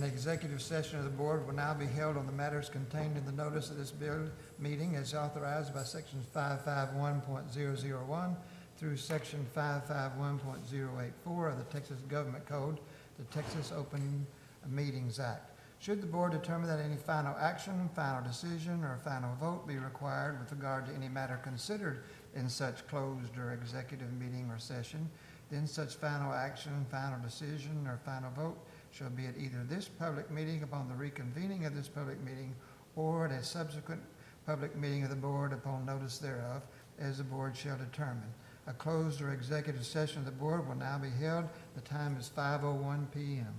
An executive session of the board will now be held on the matters contained in the notice of this meeting as authorized by Section 551.001 through Section 551.084 of the Texas Government Code, the Texas Open Meetings Act. Should the board determine that any final action, final decision, or final vote be required with regard to any matter considered in such closed or executive meeting or session, then such final action, final decision, or final vote shall be at either this public meeting upon the reconvening of this public meeting or at a subsequent public meeting of the board upon notice thereof, as the board shall determine. A closed or executive session of the board will now be held. The time is 5:01 p.m.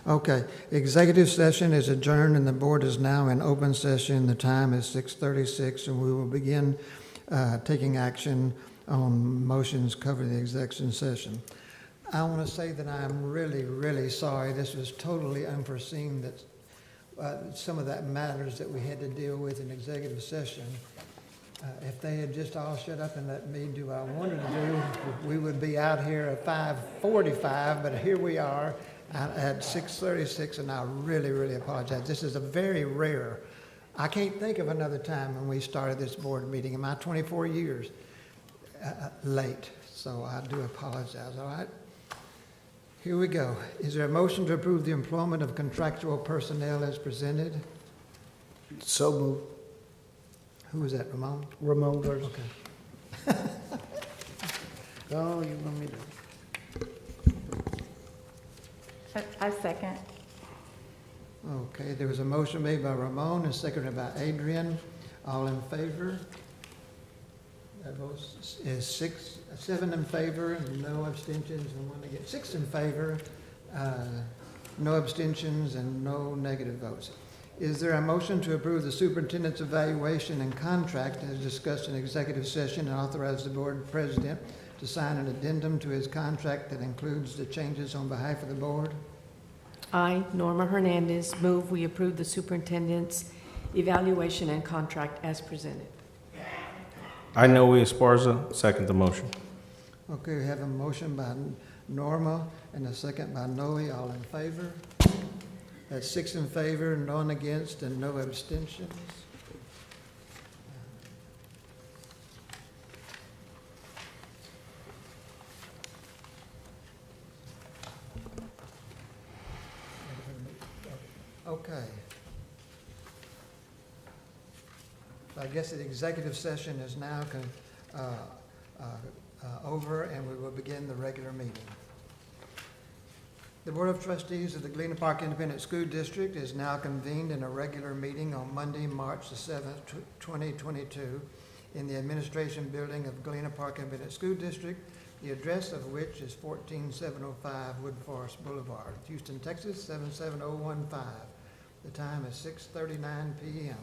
Okay, executive session is adjourned and the board is now in open session. The time is 6:36 and we will begin taking action on motions covering the executive session. I want to say that I'm really, really sorry. This was totally unforeseen that some of that matters that we had to deal with in executive session. If they had just all shut up and let me do what I wanted to do, we would be out here at 5:45, but here we are at 6:36, and I really, really apologize. This is a very rare. I can't think of another time when we started this board meeting in my 24 years late, so I do apologize, all right? Here we go. Is there a motion to approve the employment of contractual personnel as presented? So moved. Who was that, Ramon? Ramon first. Okay. Oh, you want me to? I second. Okay, there was a motion made by Ramon and seconded by Adrian. All in favor? That vote is 7 in favor and no abstentions and 1 against. 6 in favor, no abstentions and no negative votes. Is there a motion to approve the superintendent's evaluation and contract as discussed in executive session and authorize the board president to sign an addendum to his contract that includes the changes on behalf of the board? I, Norma Hernandez, move we approve the superintendent's evaluation and contract as presented. I, Noe Esparza, second the motion. Okay, we have a motion by Norma and a second by Noe. All in favor? That's 6 in favor, none against, and no abstentions. Okay. So I guess the executive session is now over, and we will begin the regular meeting. The Board of Trustees of the Galena Park Independent School District is now convened in a regular meeting on Monday, March the 7th, 2022, in the Administration Building of Galena Park Independent School District, the address of which is 14705 Wood Forest Boulevard, Houston, Texas, 77015. The time is 6:39 p.m.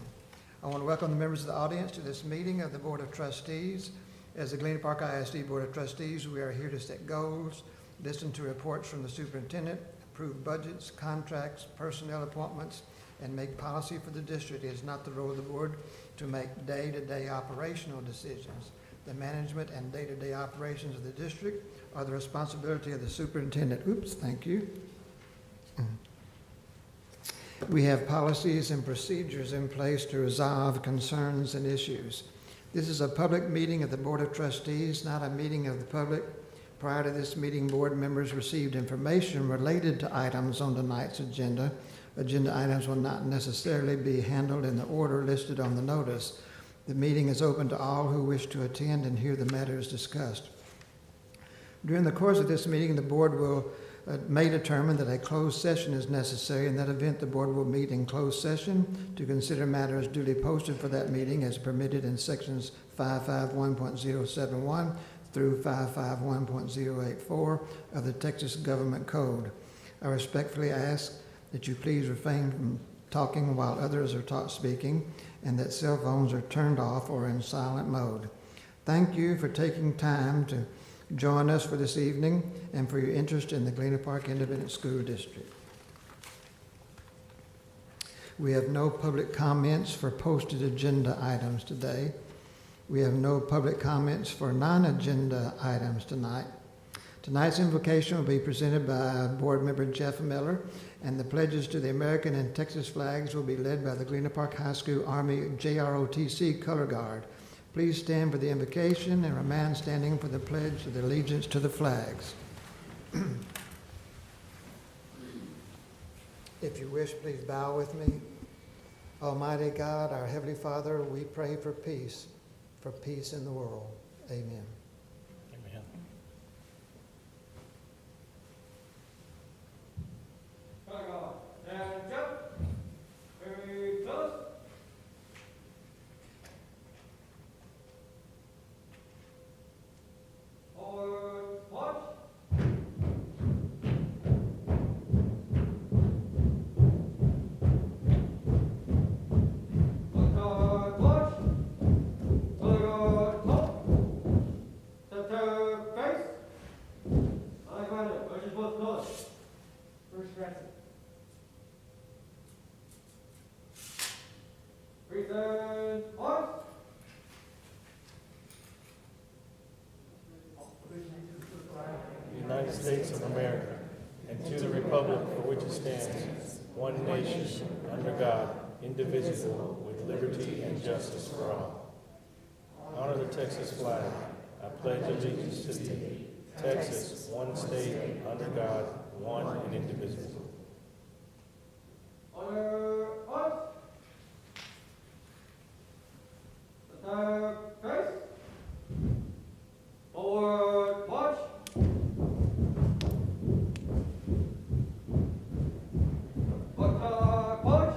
I want to welcome the members of the audience to this meeting of the Board of Trustees. As the Galena Park ISD Board of Trustees, we are here to set goals, listen to reports from the superintendent, approve budgets, contracts, personnel appointments, and make policy for the district. It is not the role of the board to make day-to-day operational decisions. The management and day-to-day operations of the district are the responsibility of the superintendent. Oops, thank you. We have policies and procedures in place to resolve concerns and issues. This is a public meeting of the Board of Trustees, not a meeting of the public. Prior to this meeting, board members received information related to items on tonight's agenda. Agenda items will not necessarily be handled in the order listed on the notice. The meeting is open to all who wish to attend and hear the matters discussed. During the course of this meeting, the board may determine that a closed session is necessary. In that event, the board will meet in closed session to consider matters duly posted for that meeting as permitted in sections 551.071 through 551.084 of the Texas Government Code. I respectfully ask that you please refrain from talking while others are speaking, and that cell phones are turned off or in silent mode. Thank you for taking time to join us for this evening and for your interest in the Galena Park Independent School District. We have no public comments for posted agenda items today. We have no public comments for non-agenda items tonight. Tonight's invocation will be presented by Board Member Jeff Miller, and the pledges to the American and Texas flags will be led by the Galena Park High School Army JROTC Color Guard. Please stand for the invocation and remain standing for the pledge of the allegiance to the flags. If you wish, please bow with me. Almighty God, our Heavenly Father, we pray for peace in the world. Amen. Amen. Very close. Forward, march. United States of America, and to the republic for which it stands, one nation, under God, indivisible, with liberty and justice for all. Honor the Texas flag. I pledge allegiance to thee, Texas, one state, under God, one and indivisible. Honor us. Attack face. Forward march. Attack march.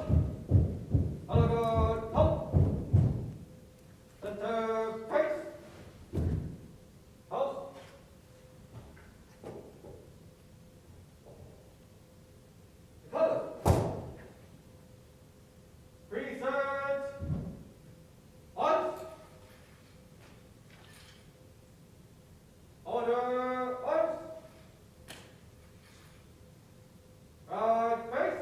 Alert halt. Attack face. Halt. Color. Present. On. Order. On. Right face.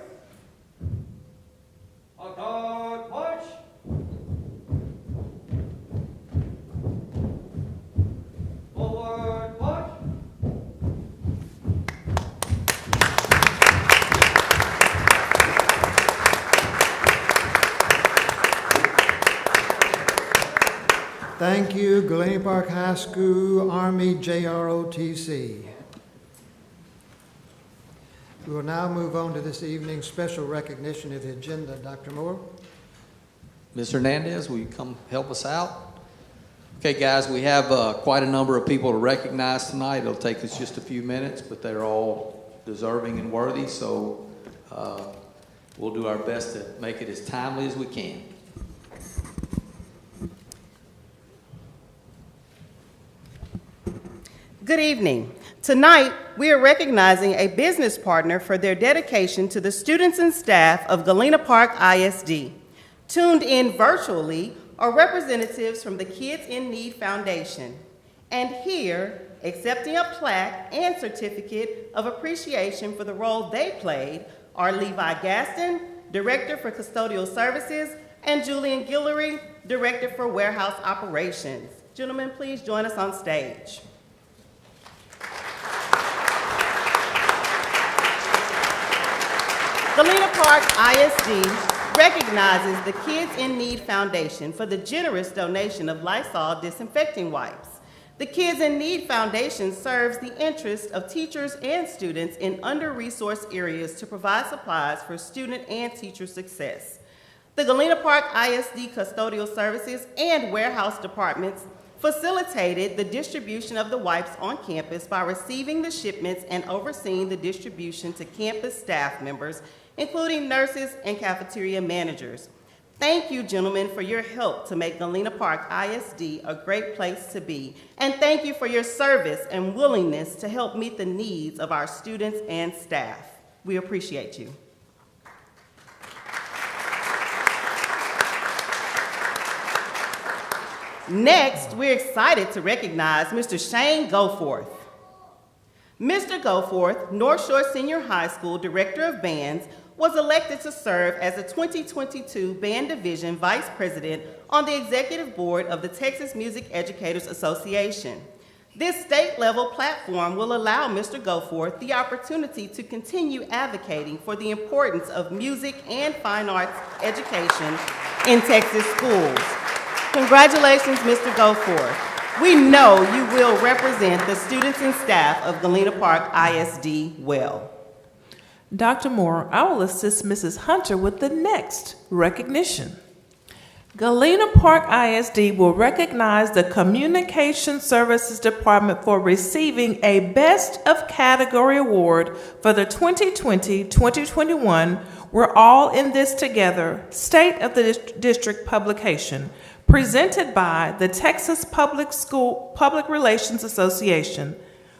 Attack march. Forward march. Thank you, Galena Park High School, Army JROTC. We will now move on to this evening's special recognition of the agenda. Dr. Moore? Ms. Hernandez, will you come help us out? Okay, guys, we have quite a number of people to recognize tonight. It'll take us just a few minutes, but they're all deserving and worthy, so we'll do our best to make it as timely as we can. Good evening. Tonight, we are recognizing a business partner for their dedication to the students and staff of Galena Park ISD. Tuned in virtually are representatives from the Kids in Need Foundation. And here, accepting a plaque and certificate of appreciation for the role they played are Levi Gaston, Director for Custodial Services, and Julian Guillory, Director for Warehouse Operations. Gentlemen, please join us on stage. Galena Park ISD recognizes the Kids in Need Foundation for the generous donation of Lysol disinfecting wipes. The Kids in Need Foundation serves the interests of teachers and students in under-resourced areas to provide supplies for student and teacher success. The Galena Park ISD Custodial Services and Warehouse Departments facilitated the distribution of the wipes on campus by receiving the shipments and overseeing the distribution to campus staff members, including nurses and cafeteria managers. Thank you, gentlemen, for your help to make Galena Park ISD a great place to be. And thank you for your service and willingness to help meet the needs of our students and staff. We appreciate you. Next, we're excited to recognize Mr. Shane Goforth. Mr. Goforth, North Shore Senior High School Director of Bands, was elected to serve as the 2022 Band Division Vice President on the Executive Board of the Texas Music Educators Association. This state-level platform will allow Mr. Goforth the opportunity to continue advocating for the importance of music and fine arts education in Texas schools. Congratulations, Mr. Goforth. We know you will represent the students and staff of Galena Park ISD well. Dr. Moore, I will assist Mrs. Hunter with the next recognition. Galena Park ISD will recognize the Communication Services Department for receiving a Best of Category Award for the 2020-2021 We're All in This Together State of the District publication, presented by the Texas Public Relations Association.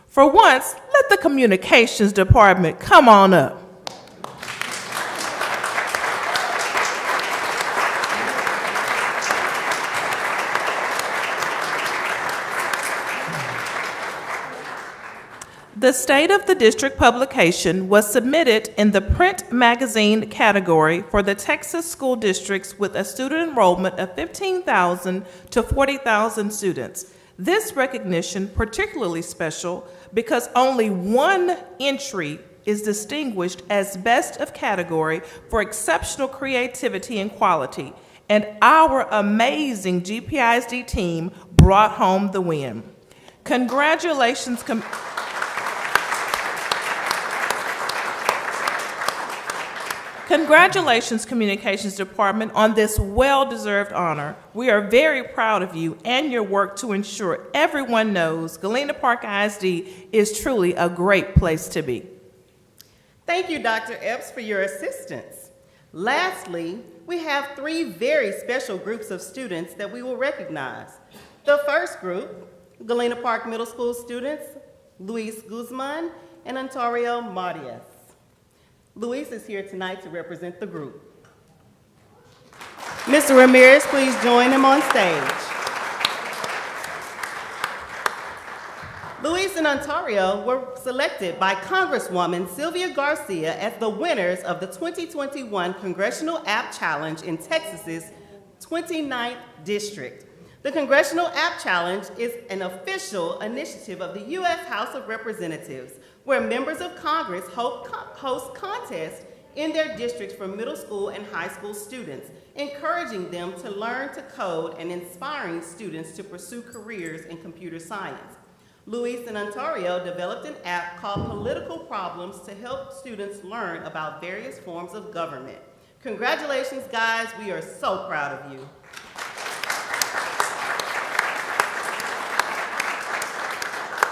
For once, let the Communications Department come on up. The State of the District publication was submitted in the print magazine category for the Texas school districts with a student enrollment of 15,000 to 40,000 students. This recognition particularly special because only one entry is distinguished as best of category for exceptional creativity and quality, and our amazing GPISD team brought home the win. Congratulations, Congratulations, Communications Department, on this well-deserved honor. We are very proud of you and your work to ensure everyone knows Galena Park ISD is truly a great place to be. Thank you, Dr. Epps, for your assistance. Lastly, we have 3 very special groups of students that we will recognize. The first group, Galena Park Middle School students, Luis Guzman and Ontario Marias. Luis is here tonight to represent the group. Mr. Ramirez, please join him on stage. Luis and Ontario were selected by Congresswoman Sylvia Garcia as the winners of the 2021 Congressional App Challenge in Texas's 29th District. The Congressional App Challenge is an official initiative of the U.S. House of Representatives, where members of Congress host contests in their districts for middle school and high school students, encouraging them to learn to code and inspiring students to pursue careers in computer science. Luis and Ontario developed an app called Political Problems to help students learn about various forms of government. Congratulations, guys. We are so proud of you.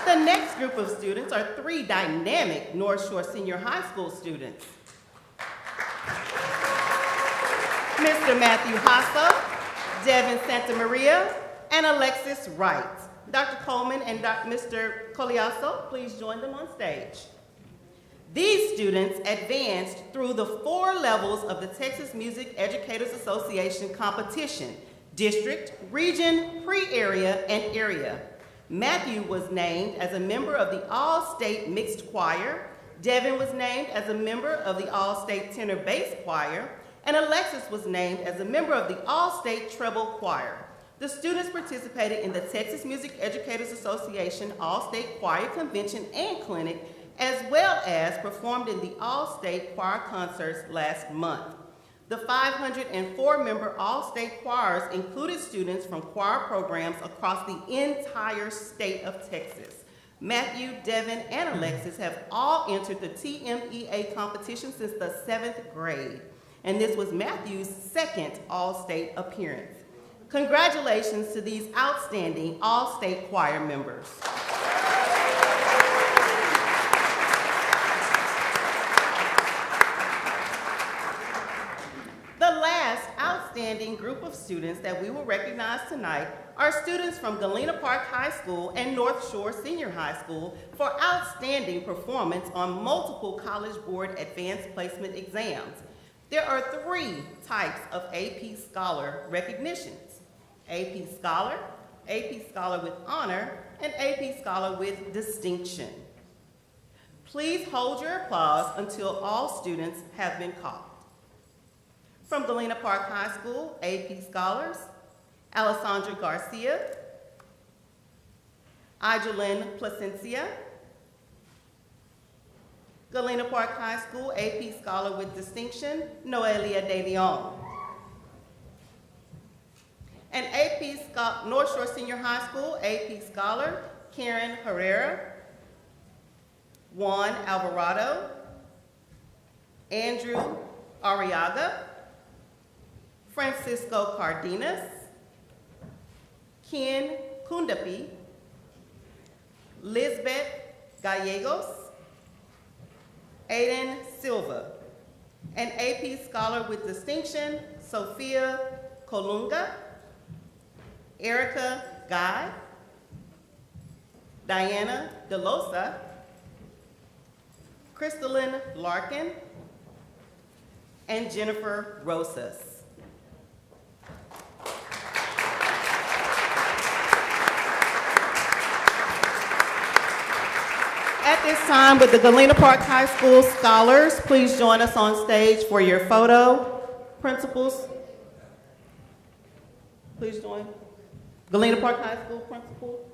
The next group of students are 3 dynamic North Shore Senior High School students. Mr. Matthew Hasso, Devin Santamaria, and Alexis Wright. Dr. Coleman and Mr. Coliasso, please join them on stage. These students advanced through the 4 levels of the Texas Music Educators Association competition: district, region, pre-area, and area. Matthew was named as a member of the All-State Mixed Choir, Devin was named as a member of the All-State Tenor Bass Choir, and Alexis was named as a member of the All-State Treble Choir. The students participated in the Texas Music Educators Association All-State Choir Convention and Clinic, as well as performed in the All-State Choir Concerts last month. The 504-member All-State Choirs included students from choir programs across the entire state of Texas. Matthew, Devin, and Alexis have all entered the TMEA competition since the 7th grade, and this was Matthew's 2nd All-State appearance. Congratulations to these outstanding All-State Choir members. The last outstanding group of students that we will recognize tonight are students from Galena Park High School and North Shore Senior High School for outstanding performance on multiple College Board Advanced Placement exams. There are 3 types of AP Scholar recognitions: AP Scholar with Honor, and AP Scholar with Distinction. Please hold your applause until all students have been called. From Galena Park High School, AP Scholars: Alessandra Garcia, Ijelyn Placencia. Galena Park High School, AP Scholar with Distinction, Noelia De Leon. And North Shore Senior High School, AP Scholar, Karen Herrera, Juan Alvarado, Andrew Arriaga, Francisco Cardenas, Ken Kundapi, Lisbeth Gallegos, Aiden Silva. And AP Scholar with Distinction, Sophia Colunga, Erica Guy, Diana DeLosa, Crystalline Larkin, and Jennifer Rosas. At this time, with the Galena Park High School Scholars, please join us on stage for your photo. Principals, please join. Galena Park High School principal.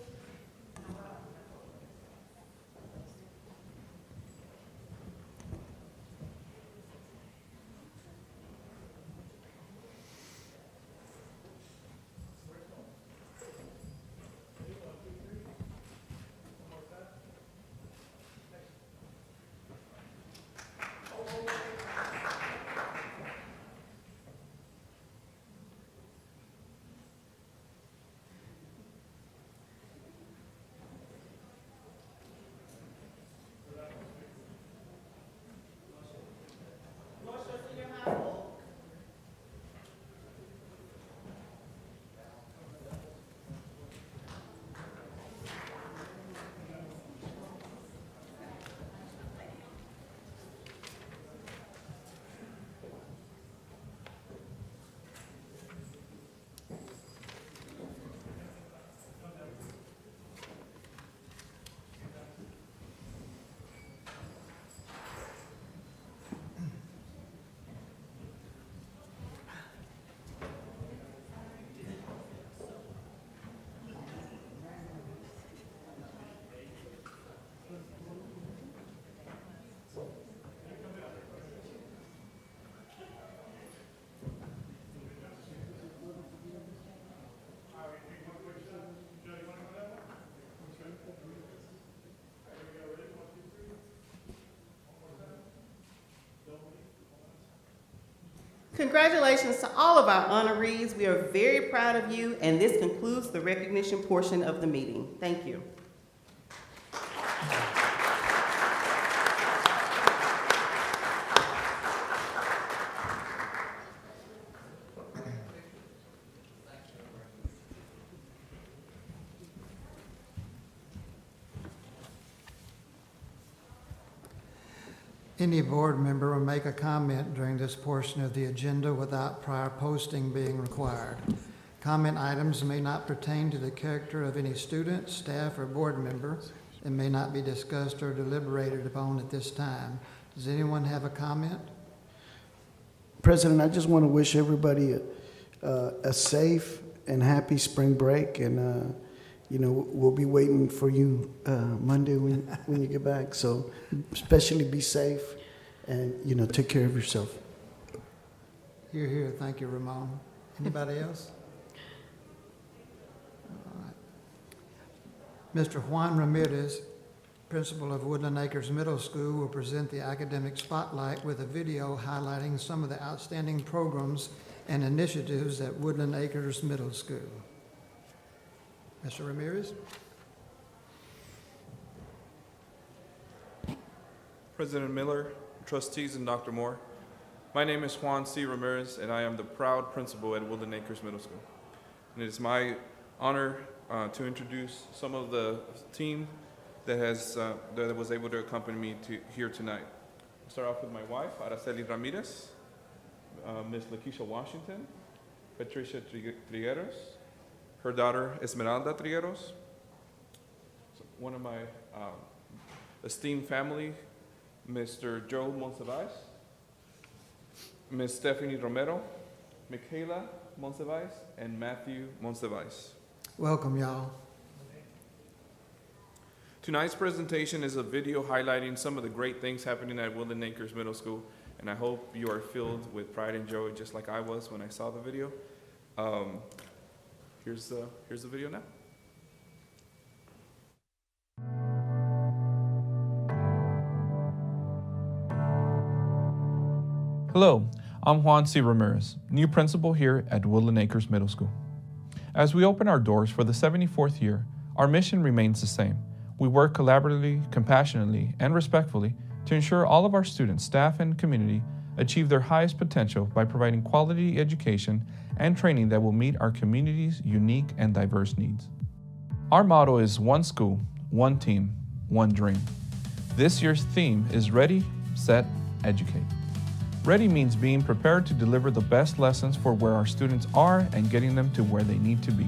Congratulations to all of our honorees. We are very proud of you, and this concludes the recognition portion of the meeting. Thank you. Any board member will make a comment during this portion of the agenda without prior posting being required. Comment items may not pertain to the character of any student, staff, or board member and may not be discussed or deliberated upon at this time. Does anyone have a comment? President, I just want to wish everybody a safe and happy spring break, and we'll be waiting for you Monday when you get back. So, especially be safe, and take care of yourself. Hear, hear. Thank you, Ramon. Anybody else? All right. Mr. Juan Ramirez, principal of Woodland Acres Middle School, will present the academic spotlight with a video highlighting some of the outstanding programs and initiatives at Woodland Acres Middle School. Mr. Ramirez. President Miller, trustees, and Dr. Moore, my name is Juan C. Ramirez, and I am the proud principal at Woodland Acres Middle School. And it is my honor to introduce some of the team that was able to accompany me here tonight. I'll start off with my wife, Araceli Ramirez, Ms. Lakeisha Washington, Patricia Trigueros, her daughter Esmeralda Trigueros, one of my esteemed family, Mr. Joe Monsivais, Ms. Stephanie Romero, Michaela Monsivais, and Matthew Monsivais. Welcome, y'all. Tonight's presentation is a video highlighting some of the great things happening at Woodland Acres Middle School, and I hope you are filled with pride and joy just like I was when I saw the video. Here's the video now. Hello, I'm Juan C. Ramirez, new principal here at Woodland Acres Middle School. As we open our doors for the 74th year, our mission remains the same. We work collaboratively, compassionately, and respectfully to ensure all of our students, staff, and community achieve their highest potential by providing quality education and training that will meet our community's unique and diverse needs. Our motto is one school, one team, one dream. This year's theme is Ready, Set, Educate. Ready means being prepared to deliver the best lessons for where our students are and getting them to where they need to be.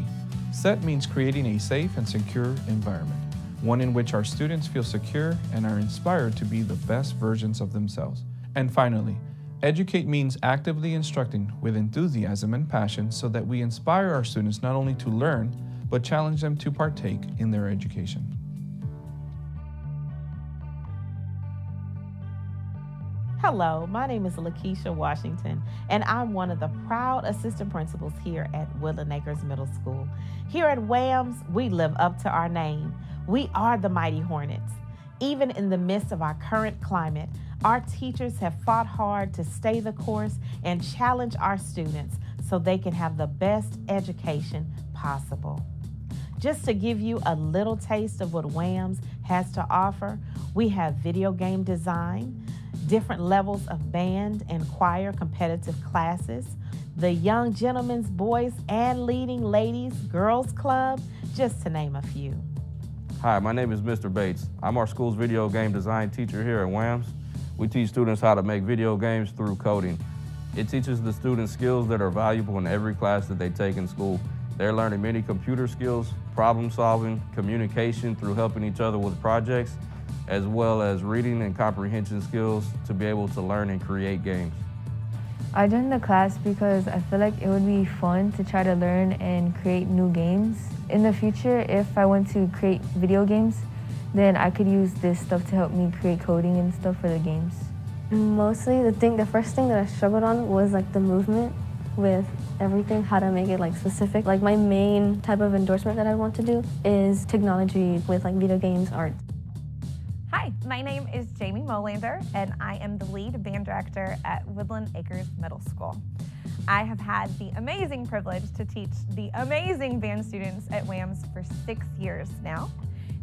Set means creating a safe and secure environment, one in which our students feel secure and are inspired to be the best versions of themselves. And finally, Educate means actively instructing with enthusiasm and passion so that we inspire our students not only to learn, but challenge them to partake in their education. Hello, my name is Lakeisha Washington, and I'm one of the proud assistant principals here at Woodland Acres Middle School. Here at WAMS, we live up to our name. We are the Mighty Hornets. Even in the midst of our current climate, our teachers have fought hard to stay the course and challenge our students so they can have the best education possible. Just to give you a little taste of what WAMS has to offer, we have video game design, different levels of band and choir competitive classes, the Young Gentlemen's Boys and Leading Ladies Girls Club, just to name a few. Hi, my name is Mr. Bates. I'm our school's video game design teacher here at WAMS. We teach students how to make video games through coding. It teaches the students skills that are valuable in every class that they take in school. They're learning many computer skills, problem solving, communication through helping each other with projects, as well as reading and comprehension skills to be able to learn and create games. I joined the class because I feel like it would be fun to try to learn and create new games. In the future, if I want to create video games, then I could use this stuff to help me create coding and stuff for the games. Mostly the first thing that I struggled on was like the movement with everything, how to make it like specific. Like my main type of endorsement that I want to do is technology with like video games, art. Hi, my name is Jamie Molander, and I am the lead band director at Woodland Acres Middle School. I have had the amazing privilege to teach the amazing band students at WAMS for 6 years now.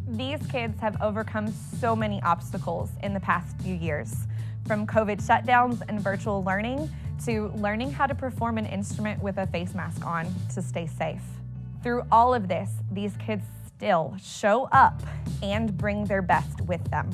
These kids have overcome so many obstacles in the past few years, from COVID shutdowns and virtual learning to learning how to perform an instrument with a face mask on to stay safe. Through all of this, these kids still show up and bring their best with them.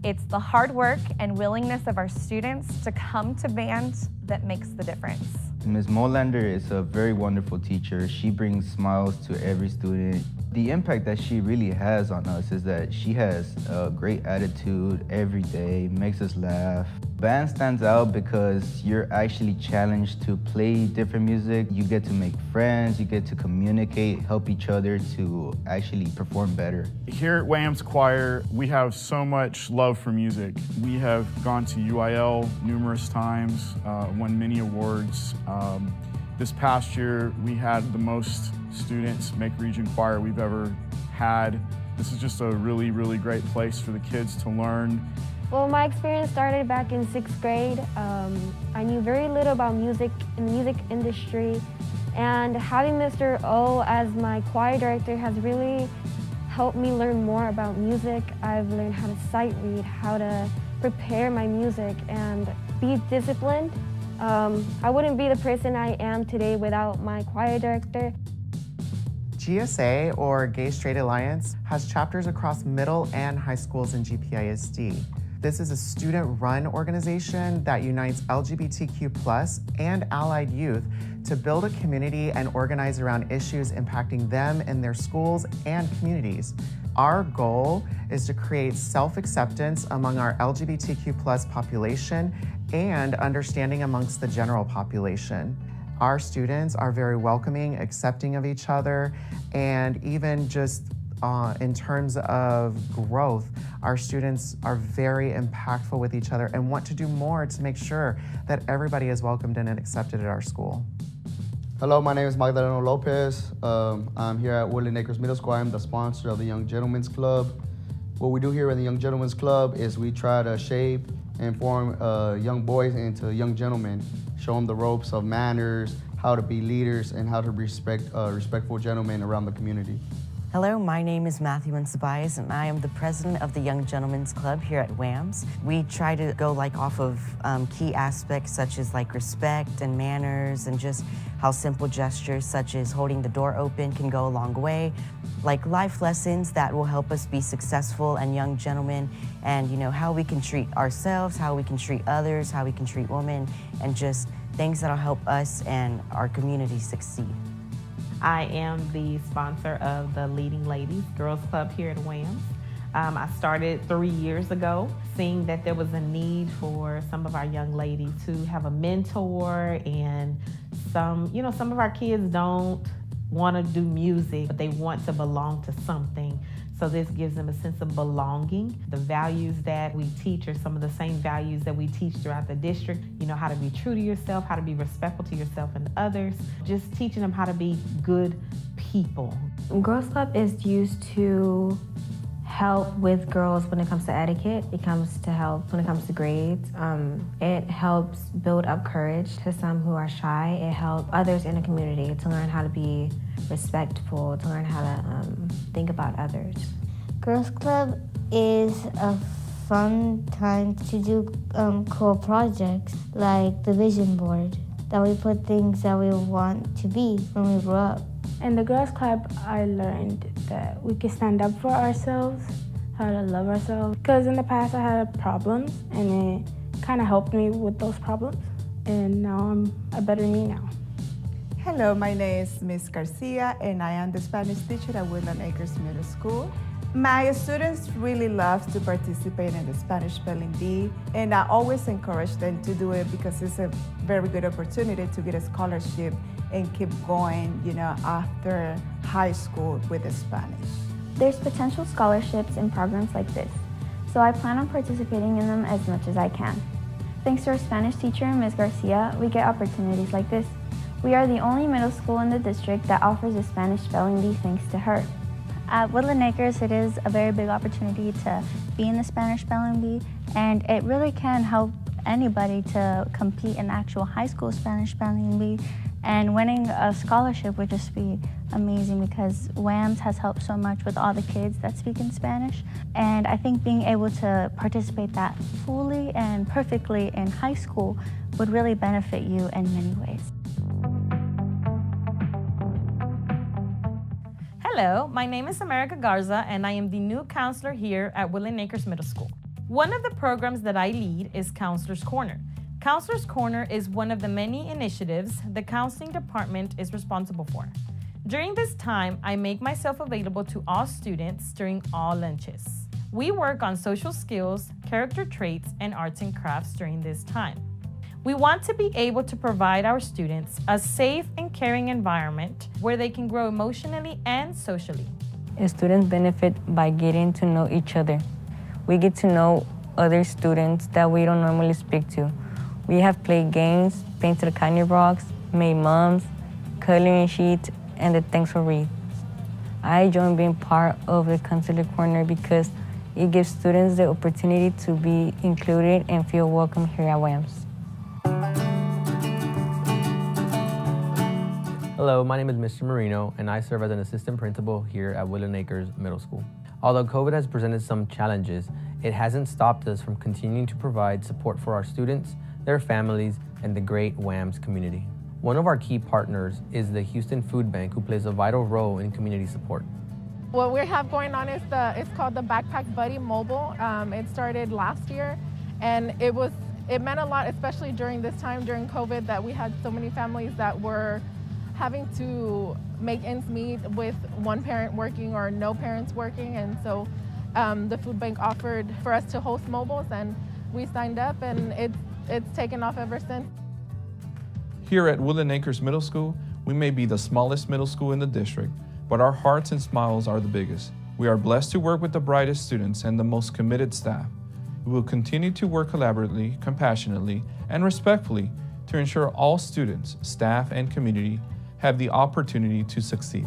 It's the hard work and willingness of our students to come to band that makes the difference. Ms. Molander is a very wonderful teacher. She brings smiles to every student. The impact that she really has on us is that she has a great attitude every day, makes us laugh. Band stands out because you're actually challenged to play different music. You get to make friends, you get to communicate, help each other to actually perform better. Here at WAMS Choir, we have so much love for music. We have gone to UIL numerous times, won many awards. This past year, we had the most students make region choir we've ever had. This is just a really, really great place for the kids to learn. Well, my experience started back in 6th grade. I knew very little about music and the music industry, and having Mr. O as my choir director has really helped me learn more about music. I've learned how to sight read, how to prepare my music, and be disciplined. I wouldn't be the person I am today without my choir director. GSA, or Gay Straight Alliance, has chapters across middle and high schools in GPISD. This is a student-run organization that unites LGBTQ+ and allied youth to build a community and organize around issues impacting them in their schools and communities. Our goal is to create self-acceptance among our LGBTQ+ population and understanding amongst the general population. Our students are very welcoming, accepting of each other, and even just in terms of growth, our students are very impactful with each other and want to do more to make sure that everybody is welcomed in and accepted at our school. Hello, my name is Magdaleno Lopez. I'm here at Woodland Acres Middle School. I'm the sponsor of the Young Gentlemen's Club. What we do here in the Young Gentlemen's Club is we try to shape and form young boys into young gentlemen, show them the ropes of manners, how to be leaders, and how to respect respectful gentlemen around the community. Hello, my name is Matthew Nsabais, and I am the president of the Young Gentlemen's Club here at WAMS. We try to go off of key aspects such as respect and manners, and just how simple gestures such as holding the door open can go a long way. Like life lessons that will help us be successful and young gentlemen, and how we can treat ourselves, how we can treat others, how we can treat women, and just things that'll help us and our community succeed. I am the sponsor of the Leading Ladies Girls Club here at WAMS. I started 3 years ago, seeing that there was a need for some of our young ladies to have a mentor, and some of our kids don't want to do music, but they want to belong to something. So this gives them a sense of belonging. The values that we teach are some of the same values that we teach throughout the district. How to be true to yourself, how to be respectful to yourself and others, just teaching them how to be good people. Girls Club is used to help with girls when it comes to etiquette. It comes to help when it comes to grades. It helps build up courage to some who are shy. It helps others in the community to learn how to be respectful, to learn how to think about others. Girls Club is a fun time to do cool projects like the vision board, that we put things that we want to be when we grow up. In the Girls Club, I learned that we can stand up for ourselves, how to love ourselves. Because in the past I had problems, and it kind of helped me with those problems. And now I'm a better me now. Hello, my name is Ms. Garcia, and I am the Spanish teacher at Woodland Acres Middle School. My students really love to participate in the Spanish Spelling Bee, and I always encourage them to do it because it's a very good opportunity to get a scholarship and keep going, after high school with the Spanish. There's potential scholarships in programs like this, so I plan on participating in them as much as I can. Thanks to our Spanish teacher, Ms. Garcia, we get opportunities like this. We are the only middle school in the district that offers a Spanish spelling bee thanks to her. At Woodland Acres, it is a very big opportunity to be in the Spanish Spelling Bee, and it really can help anybody to compete in actual high school Spanish Spelling Bee. And winning a scholarship would just be amazing because WAMS has helped so much with all the kids that speak in Spanish. And I think being able to participate that fully and perfectly in high school would really benefit you in many ways. Hello, my name is America Garza, and I am the new counselor here at Woodland Acres Middle School. One of the programs that I lead is Counselor's Corner. Counselor's Corner is one of the many initiatives the counseling department is responsible for. During this time, I make myself available to all students during all lunches. We work on social skills, character traits, and arts and crafts during this time. We want to be able to provide our students a safe and caring environment where they can grow emotionally and socially. Students benefit by getting to know each other. We get to know other students that we don't normally speak to. We have played games, painted candy rocks, made mums, coloring sheets, and the Thanks for Read. I enjoy being part of the Counselor Corner because it gives students the opportunity to be included and feel welcome here at WAMS. Hello, my name is Mr. Marino, and I serve as an assistant principal here at Woodland Acres Middle School. Although COVID has presented some challenges, it hasn't stopped us from continuing to provide support for our students, their families, and the great WAMS community. One of our key partners is the Houston Food Bank, who plays a vital role in community support. What we have going on is it's called the Backpack Buddy Mobile. It started last year, and it meant a lot, especially during this time, during COVID, that we had so many families that were having to make ends meet with one parent working or no parents working, and so the food bank offered for us to host mobiles, and we signed up, and it's taken off ever since. Here at Woodland Acres Middle School, we may be the smallest middle school in the district, but our hearts and smiles are the biggest. We are blessed to work with the brightest students and the most committed staff. We will continue to work collaboratively, compassionately, and respectfully to ensure all students, staff, and community have the opportunity to succeed.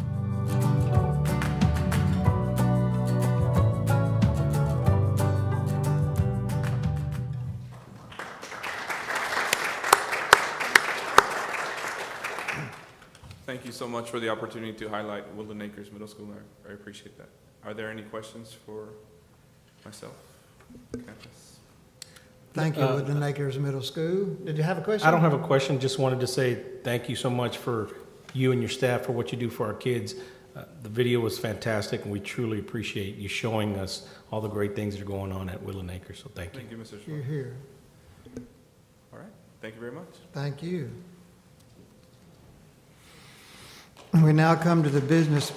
Thank you so much for the opportunity to highlight Woodland Acres Middle School. I appreciate that. Are there any questions for myself? Campus? Thank you, Woodland Acres Middle School. Did you have a question? I don't have a question. Just wanted to say thank you so much for you and your staff for what you do for our kids. The video was fantastic, and we truly appreciate you showing us all the great things that are going on at Woodland Acres. So thank you. Thank you, Mr. Schwartz. You're here. All right. Thank you very much. Thank you. We now come to the business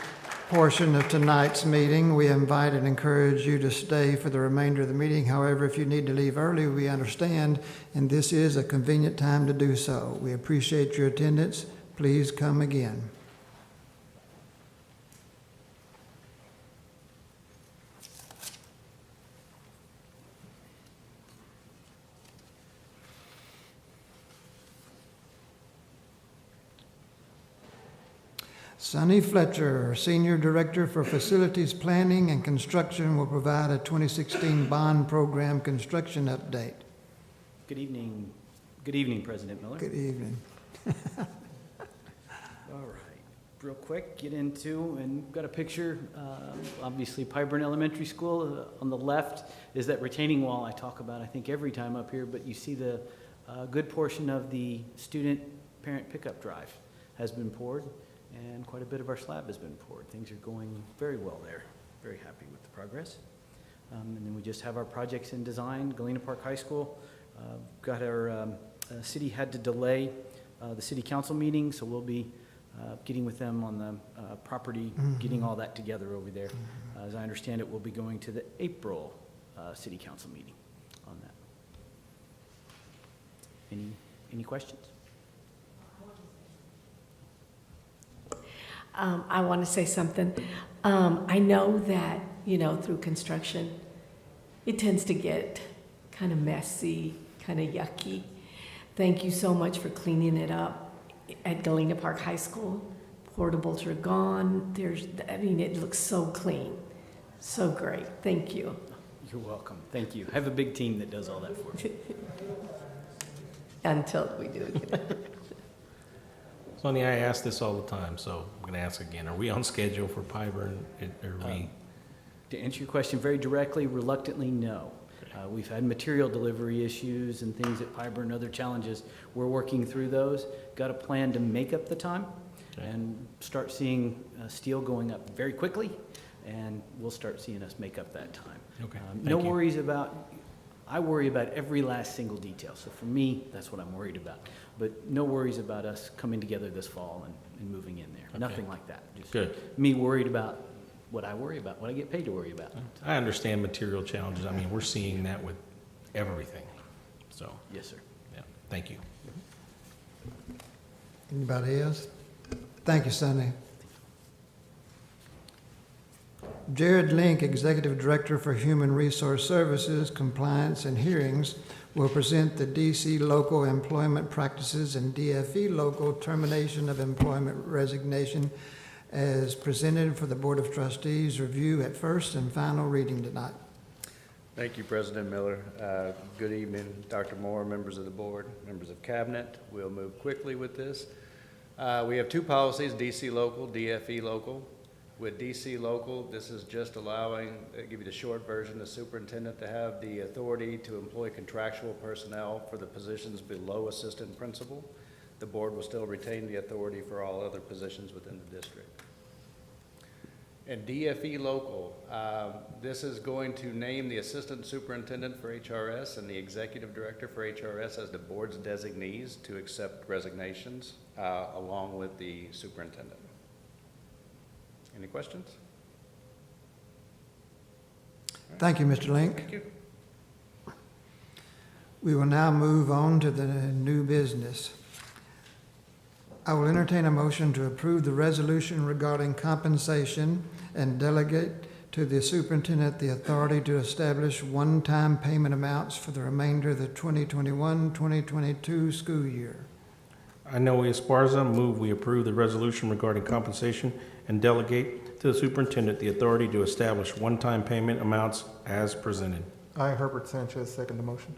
portion of tonight's meeting. We invite and encourage you to stay for the remainder of the meeting. However, if you need to leave early, we understand, and this is a convenient time to do so. We appreciate your attendance. Please come again. Sonny Fletcher, Senior Director for Facilities Planning and Construction, will provide a 2016 bond program construction update. Good evening. Good evening, President Miller. Good evening. All right, real quick, get into, and we've got a picture, obviously Pyburn Elementary School. On the left is that retaining wall I talk about, I think, every time up here, but you see the good portion of the student parent pickup drive has been poured, and quite a bit of our slab has been poured. Things are going very well there. Very happy with the progress. And then we just have our projects in design. Galena Park High School, got our city had to delay the city council meeting, so we'll be getting with them on the property, getting all that together over there. As I understand it, we'll be going to the April city council meeting on that. Any questions? I want to say something. I know that, through construction, it tends to get kind of messy, kind of yucky. Thank you so much for cleaning it up at Galena Park High School. portables are gone. It looks so clean. So great. Thank you. You're welcome. Thank you. I have a big team that does all that for me. Until we do. Sonia, I ask this all the time, so I'm going to ask again. Are we on schedule for Pyburn? To answer your question very directly, reluctantly, no. We've had material delivery issues and things at Pyburn and other challenges. We're working through those. Got a plan to make up the time and start seeing steel going up very quickly, and we'll start seeing us make up that time. Okay. No worries about, I worry about every last single detail. So for me, that's what I'm worried about. But no worries about us coming together this fall and moving in there. Okay. Nothing like that. Just Good. me worried about what I worry about, what I get paid to worry about. I understand material challenges. I mean, we're seeing that with everything. So. Yes, sir. Yeah. Thank you. Anybody else? Thank you, Sonny. Jared Link, Executive Director for Human Resource Services, Compliance and Hearings, will present the DC Local Employment Practices and DFE Local Termination of Employment Resignation as presented for the Board of Trustees review at first and final reading tonight. Thank you, President Miller. Good evening, Dr. Moore, members of the board, members of cabinet. We'll move quickly with this. We have two policies, DC Local, DFE Local. With DC Local, this is just allowing, I'll give you the short version, the superintendent to have the authority to employ contractual personnel for the positions below assistant principal. The board will still retain the authority for all other positions within the district. And DFE Local, this is going to name the assistant superintendent for HRS and the executive director for HRS as the board's designees to accept resignations along with the superintendent. Any questions? Thank you, Mr. Link. Thank you. We will now move on to the new business. I will entertain a motion to approve the resolution regarding compensation and delegate to the superintendent the authority to establish one-time payment amounts for the remainder of the 2021-2022 school year. I know Esparza, move we approve the resolution regarding compensation and delegate to the superintendent the authority to establish one-time payment amounts as presented. I, Herbert Sanchez, second the motion.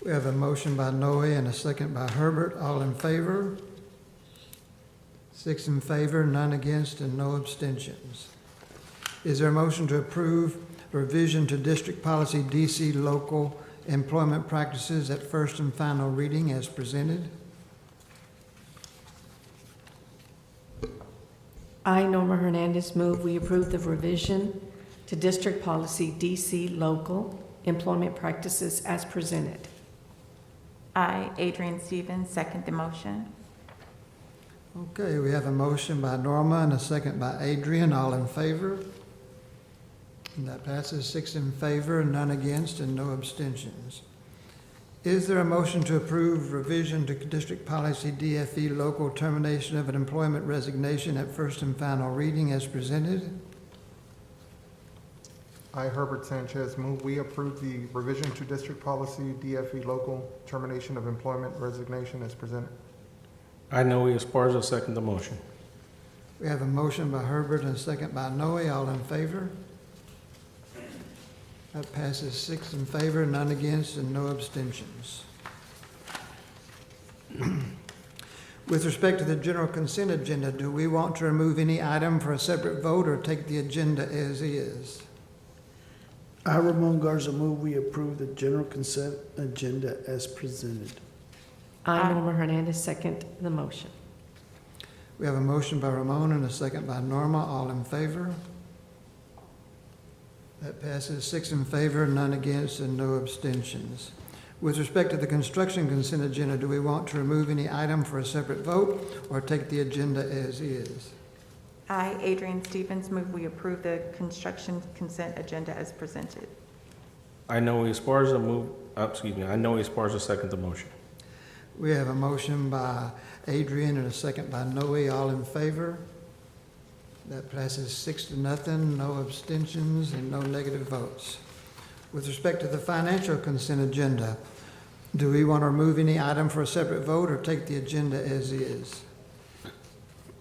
We have a motion by Noe and a second by Herbert. All in favor? 6 in favor, none against, and no abstentions. Is there a motion to approve revision to District Policy DC Local Employment Practices at first and final reading as presented? I, Norma Hernandez, move we approve the revision to District Policy DC Local Employment Practices as presented. I, Adrian Stevens, second the motion. Okay, we have a motion by Norma and a second by Adrian. All in favor? And that passes 6 in favor, none against, and no abstentions. Is there a motion to approve revision to District Policy DFE Local Termination of an Employment Resignation at first and final reading as presented? I, Herbert Sanchez, move we approve the revision to District Policy DFE Local Termination of Employment Resignation as presented. I know Esparza, second the motion. We have a motion by Herbert and a second by Noe. All in favor? That passes 6 in favor, none against, and no abstentions. With respect to the general consent agenda, do we want to remove any item for a separate vote or take the agenda as is? I, Ramon Garza, move we approve the general consent agenda as presented. I, Norma Hernandez, second the motion. We have a motion by Ramon and a second by Norma. All in favor? That passes 6 in favor, none against, and no abstentions. With respect to the construction consent agenda, do we want to remove any item for a separate vote or take the agenda as is? I, Adrian Stevens, move we approve the construction consent agenda as presented. I know Esparza, I know Esparza, second the motion. We have a motion by Adrian and a second by Noe. All in favor? That passes 6 to nothing, no abstentions, and no negative votes. With respect to the financial consent agenda, do we want to remove any item for a separate vote or take the agenda as is?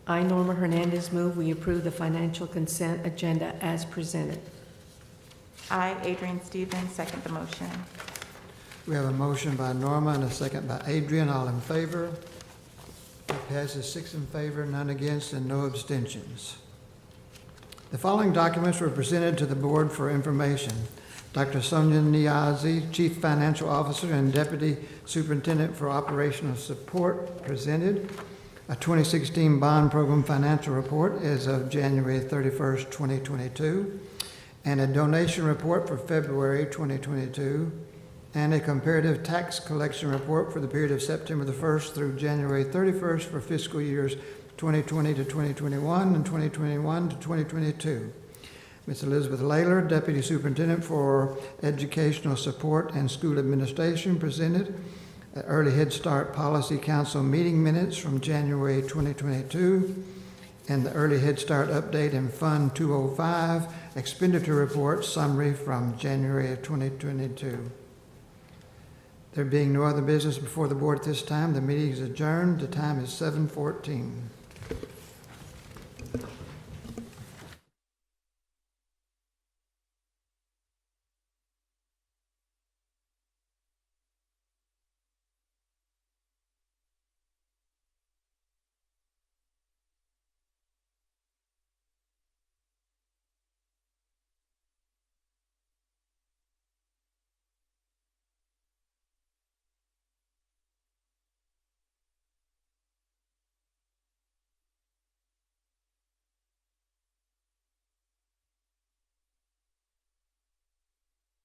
I, Norma Hernandez, move we approve the financial consent agenda as presented. I, Adrian Stevens, second the motion. We have a motion by Norma and a second by Adrian. All in favor? It passes 6 in favor, none against, and no abstentions. The following documents were presented to the board for information. Dr. Sonia Niazi, Chief Financial Officer and Deputy Superintendent for Operational Support, presented a 2016 Bond Program Financial Report as of January 31st, 2022, and a donation report for February 2022, and a comparative tax collection report for the period of September the 1st through January 31st for fiscal years 2020 to 2021 and 2021 to 2022. Ms. Elizabeth Layler, Deputy Superintendent for Educational Support and School Administration, presented Early Head Start Policy Council meeting minutes from January 2022 and the Early Head Start Update and Fund 205 Expenditure Report Summary from January of 2022. There being no other business before the board at this time, the meeting is adjourned. The time is 7:14.